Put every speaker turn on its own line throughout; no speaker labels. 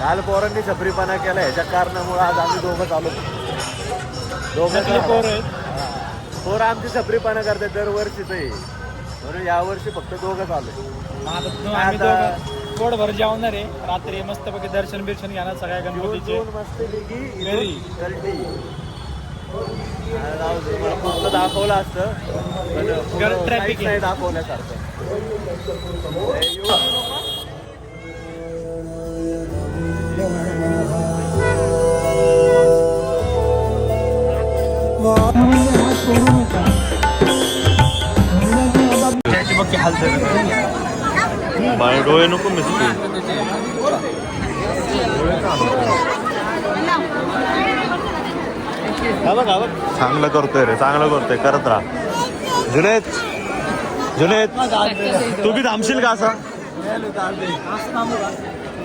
काल पोरांनी छपरीपणा केला ह्याच्या कारणामुळे आज आम्ही दोघं आलो.
नकली पोर आहेत.
पोरं आमची छपरीपणा करतात दरवर्षीच आहे, म्हणून यावर्षी फक्त दोघंच आलो.
आम्ही दोघं पोटभर जेवणार आहे रात्री, मस्तपैकी दर्शन बिर्शन घेणार सगळ्या गणपतीचे. घरी.
तुम्हाला पुढचं दाखवलं असतं पण
ट्रॅफिक
नाही दाखवण्यासारखं.
बघ हालत
बाय डोळे नको मिसते. चांगलं करतोय रे, चांगलं करतोय, करत राहा. जुनेद जुनेद तू बी थांबशील का असा?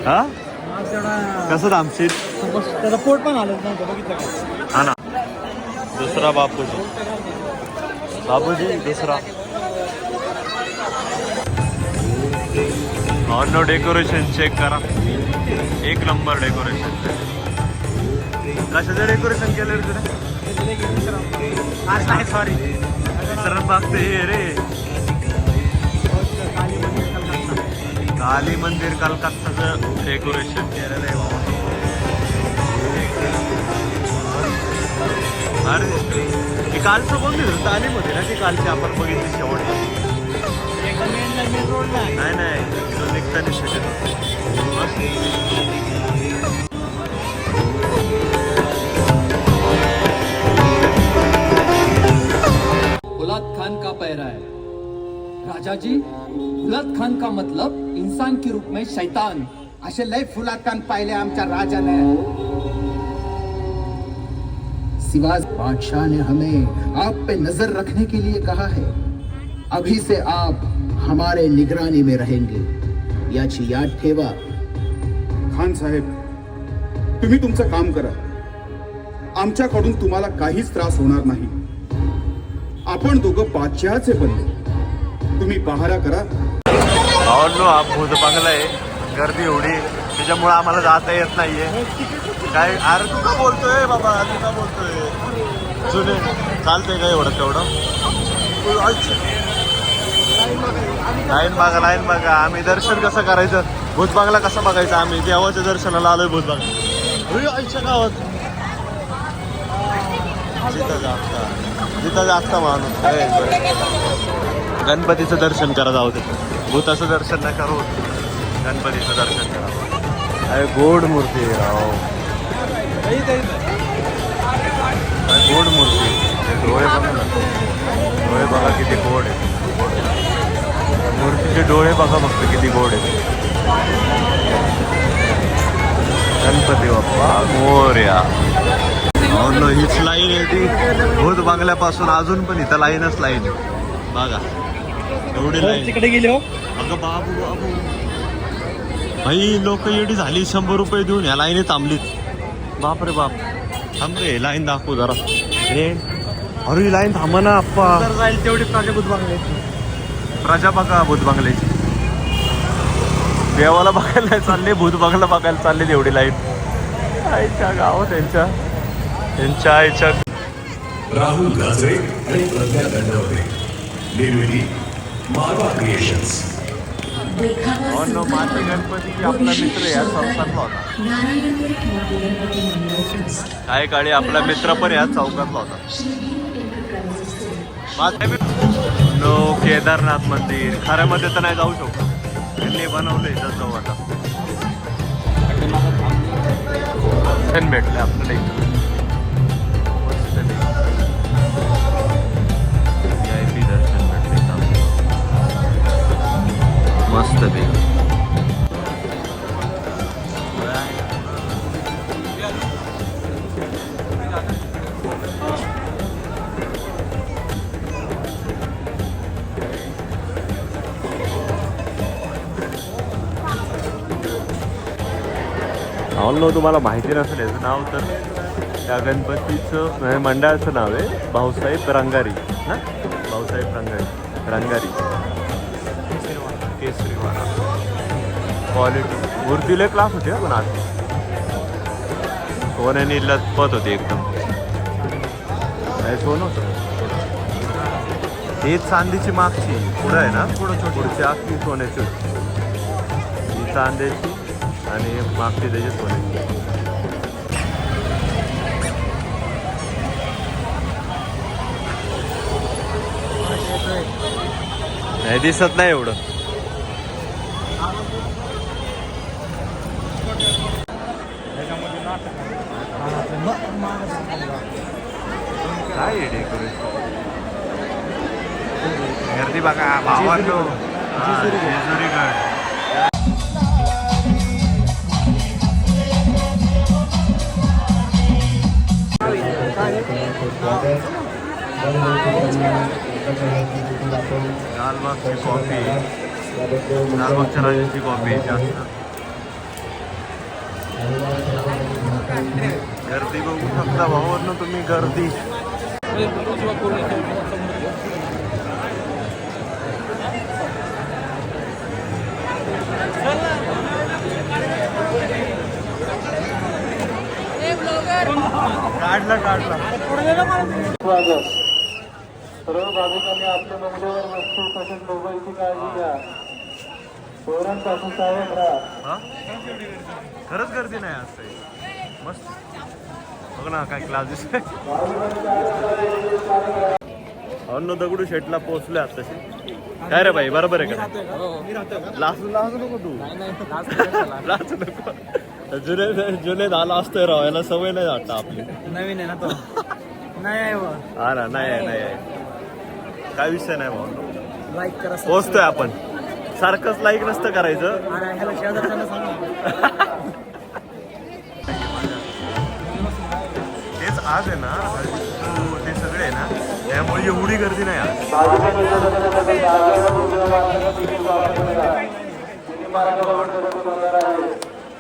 हा कसं थांबशील?
त्याचं पोट पण आलं नव्हतं बघितलं का?
हा ना. दुसरा बापूजी, बापूजी दुसरा. ऑन डेकोरेशन चेक करा, एक नंबर डेकोरेशन. कशाचं डेकोरेशन केलं रे तुला?
सॉरी
विसरत बघते रे. काली मंदिर कलकत्ताचं डेकोरेशन केलेलं आहे बाबा. अरे हे कालचं कोणती तालीमध्ये ना, ती कालची आपण बघितली शेवटची. नाही नाही तो निघताना शकत.
फुलाद खान का पैरा है राजा जी. फुलाद खान का मतलब इंसान के रूप में शैतान.
असे लय फुलाद खान पाहिले आमच्या राजाने. सिवाज बादशाह ने हमें आप पे नजर रखने के लिए कहा है. अभी से आप हमारे निगरानी में रहेंगे, याची याद ठेवा.
खान साहेब, तुम्ही तुमचं काम करा. आमच्याकडून तुम्हाला काहीच त्रास होणार नाही. आपण दोघं बादशहाचे बनले. तुम्ही पहारा करा.
आवडलो हा भूत बंगला आहे, गर्दी एवढी त्याच्यामुळे आम्हाला जाता येत नाहीये. काय अरे तू का बोलतोय बाबा, तू का बोलतोय? जुने चालतंय का एवढं तेवढं? लाईन बघा, लाईन बघा. आम्ही दर्शन कसं करायचं, भूत बंगला कसं बघायचं? आम्ही देवाच्या दर्शनाला आलोय भूत बंगला. आईच्या गावात जिथं जास्त माणूस. गणपतीचं दर्शन करा, जाऊ दे. भूताचं दर्शन नाही करू, गणपतीचं दर्शन करा. अरे गोड मूर्ती आहे राव, गोड मूर्ती. डोळे बघा ना, डोळे बघा किती गोड आहे. मूर्तीचे डोळे बघा फक्त किती गोड आहे. गणपती बाप्पा मोरया. हीच लाईन आहे ती भूत बंगल्यापासून अजून पण इथं लाईनच लाईन बघा, एवढी लाईन.
तिकडे गेले हो.
अगं बाबू बाबू भाई, लोक एवढी झाली 100 रुपये देऊन ह्या लाईनीत थांबलीत. बाप रे बाप. थांब रे, लाईन दाखवू जरा. अरे ही लाईन थांबा ना आप्पा.
जाईल तेवढी प्रजा भूत बंगले.
प्रजा बघा भूत बंगल्याची. देवाला बघायला नाही चालले, भूत बंगला बघायला चालले. एवढी लाईन आईच्या गावात त्यांच्या आईच्या.
राहुल गाजरे आणि प्रज्ञा दंडवते, निर्मिती मारवा क्रिएशन्स.
माती गणपती आपला मित्र या संस्थातला होता. काही काळी आपला मित्र पण या चौकातला होता. नो केदारनाथ मंदिर खऱ्यामध्ये तर नाही जाऊ शकतो, त्यांनी बनवलंय तर जाऊ आता. भेटले आपल्याला इथं VIP दर्शन भेटले मस्त बे. तुम्हाला माहिती नसेल याचं नाव, तर त्या गणपतीचं मंडळाचं नाव आहे भाऊसाहेब रंगारी ना, भाऊसाहेब रंगारी केसरीवाला. क्वालिटी मूर्तीला क्लास होते पण आज सोन्याने लचपत होती एकदम. काय सोनं होतं. ही चांदीची मागची पुढं आहे ना, पुढची आखी सोन्याची होती. ही चांदीची आणि मागची त्याची सोन्याची. नाही दिसत नाही एवढं. काय डेकोरेशन गर्दी बघा भावांनो. जेजुरीगड लालबागची कॉफी, लालबागच्या राजाची कॉफी जास्त गर्दी बघू शकता भावांनो तुम्ही. गर्दी काढला
सर्व भाविकांनी आपल्या मोबाईलवर वस्तू तसेच मोबाईलची काळजी घ्या. पोरांपासून सावध राहा.
हा खरंच गर्दी नाही आज काही. मस्त बघ ना काय क्लास दिसतोय. अन्न दगडू शेटला पोहोचले आताशी. काय रे भाई बरोबर आहे का? लाजू नको तू. लाजू नको. जुने झाला असतोय राव, याला सवय नाही वाटत आपली.
नवीन आहे ना तो. नाही आहे
हा ना. नाही आहे काय विषय नाही भाऊ.
लाईक करा.
पोहोचतोय आपण. सारखंच लाईक नसतं करायचं. तेच आज आहे ना, ते सगळे आहे ना, त्यामुळे एवढी गर्दी नाही आज.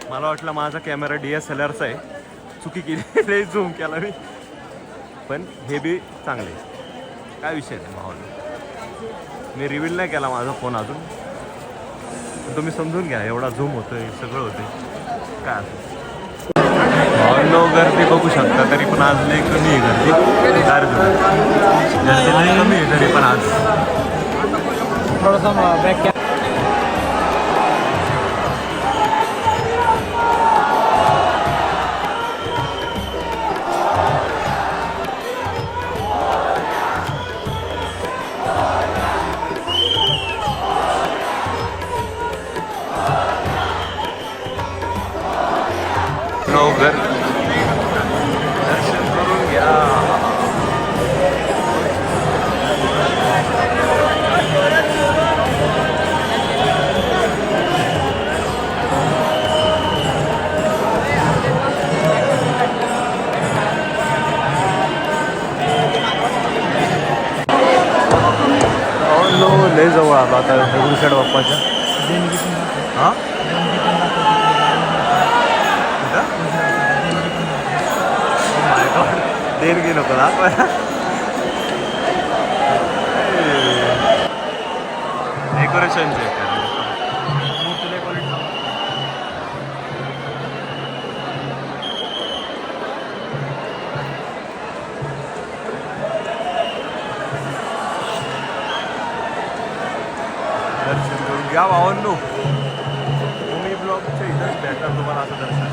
मला वाटलं माझा कॅमेरा DSLRचा आहे. चुकी केली, झूम केला मी. पण हे बी चांगले. काय विषय नाही भावाला. मी रिव्हील नाही केला माझा फोन अजून. पण तुम्ही समजून घ्या, एवढा झूम होतोय, सगळं होतंय काय असं. भावांनो गर्दी बघू शकता, तरी पण आज लई कमी आहे गर्दी. गर्दी लई कमी आहे तरी पण आज.
थोडासा
दर्शन करून घ्या. लय जवळ आलो आता दगडूशेठ बाप्पाच्या. हा देणगी नको दाखवायला. डेकोरेशन चेक करा. दर्शन करून घ्या भावांनो. तुम्ही ब्लॉगच्या इथंच भेटणार तुम्हाला असं दर्शन.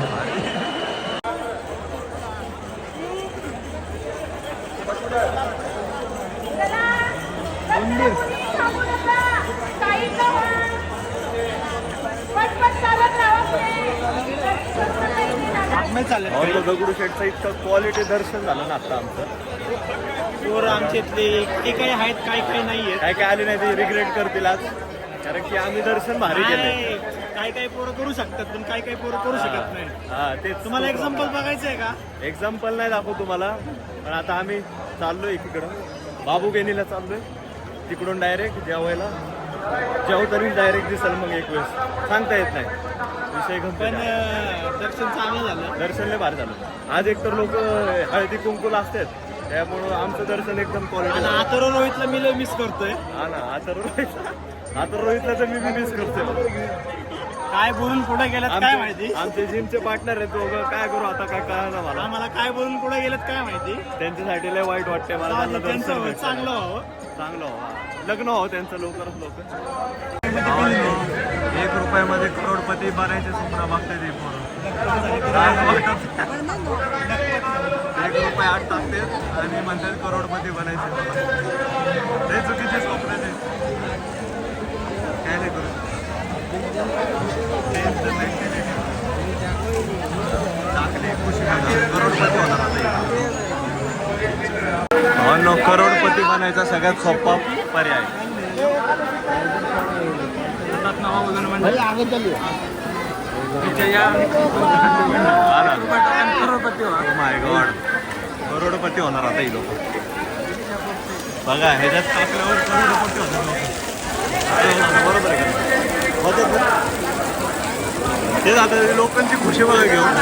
दगडूशेठचं इतकं क्वालिटी दर्शन झालं ना आता आमचं.
पोरं आमच्या इथले ते काही आहेत, काही काही नाहीये.
काय काय आले नाही ते रिग्रेट करतील आज, कारण की आम्ही दर्शन भारी केलं.
काही काही पोरं करू शकतात, पण काही काही पोरं करू शकत नाही.
हा तेच.
तुम्हाला एक्झाम्पल बघायचं आहे का?
एक्झाम्पल नाही दाखवू तुम्हाला, पण आता आम्ही चाललोय तिकडं बाबूगेनीला चाललोय. तिकडून डायरेक्ट जेवायला तरी डायरेक्ट दिसेल मग एक वेळेस सांगता येत नाही विषय.
पण दर्शन चांगलं झालं.
दर्शन लय भारी झालं आज. एकतर लोक हळदी कुंकूला असतात, त्यामुळं आमचं दर्शन एकदम क्वालिटी.
आता रोहितला मी लय मिस करतोय.
हा ना. आता रोहितला तर मी मिस करतोय.
काय बोलून पुढे गेलं काय माहिती.
आमचे जिमचे पार्टनर आहेत दोघं. काय करू आता, काय कळलं मला.
आम्हाला काय बोलून पुढे गेलं काय माहिती.
त्यांच्यासाठी लय वाईट वाटतंय मला. त्यांना
त्यांचं
दर्शन भेटलं.
चांगलं हो.
चांगलं हो, लग्न हो त्यांचं लवकरात लवकर. 1 रुपयामध्ये करोडपती बनायचे स्वप्न बघते ते पोरं. काय वाटत? 1 रुपये आत टाकते आणि म्हणतात करोडपती बनायचे. ते चुकीचे स्वप्न ते. काय नाही करू. टाकले खुशी करोडपती होणार आता. नो करोडपती बनायचा सगळ्यात सोपा पर्याय. माय गॉड, करोडपती होणार आता ही लोक. बघा ह्याच्यात टाकल्यावर करोडपती होणार. बरोबर आहे का? तेच आता लोकांची खुशी बघा घेऊन.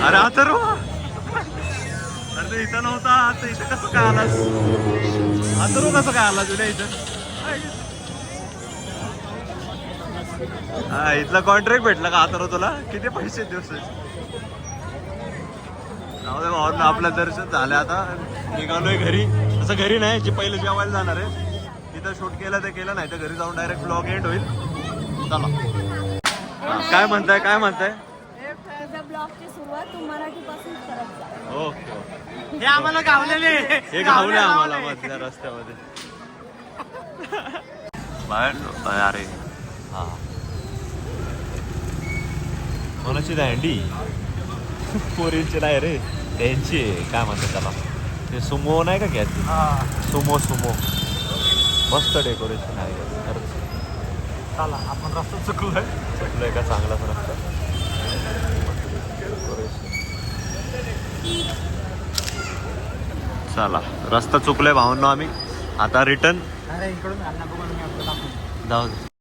अरे अथर्व, अरे इथं नव्हता. आता इथं कसं काय आलास? अथर्व कसं काय आला तुला इथं? हा, इथला कॉन्ट्रॅक्ट भेटला का अथर्व तुला? किती पैसे दिवसाचे? भावांना आपलं दर्शन झालं. आता निघालोय घरी. तसं घरी नाही, जे पहिलं जेवायला जाणार आहे तिथं शूट केलं ते केलं, नाही तर घरी जाऊन डायरेक्ट ब्लॉग एंड होईल. चला. काय म्हणताय, काय म्हणताय?
ब्लॉगची सुरुवात तू मराठीपासून करत जा.
ओके.
हे आम्हाला गावलेले.
हे गावले आम्हाला मधल्या रस्त्यामध्ये. बाहेर अरे हा कोणाची दांडी? पोरींची नाही रे, त्यांची आहे. काय म्हणतात त्याला, ते सुमो नाही का घ्यायची? Sumo Sumo. मस्त डेकोरेशन आहे खरंच.
चला आपण रस्ता चुकलोय.
चुकलोय का? चांगलाच रस्ता. चला, रस्ता चुकलोय भावांनो आम्ही. आता रिटर्न
अरे इकडून
जाऊ दे.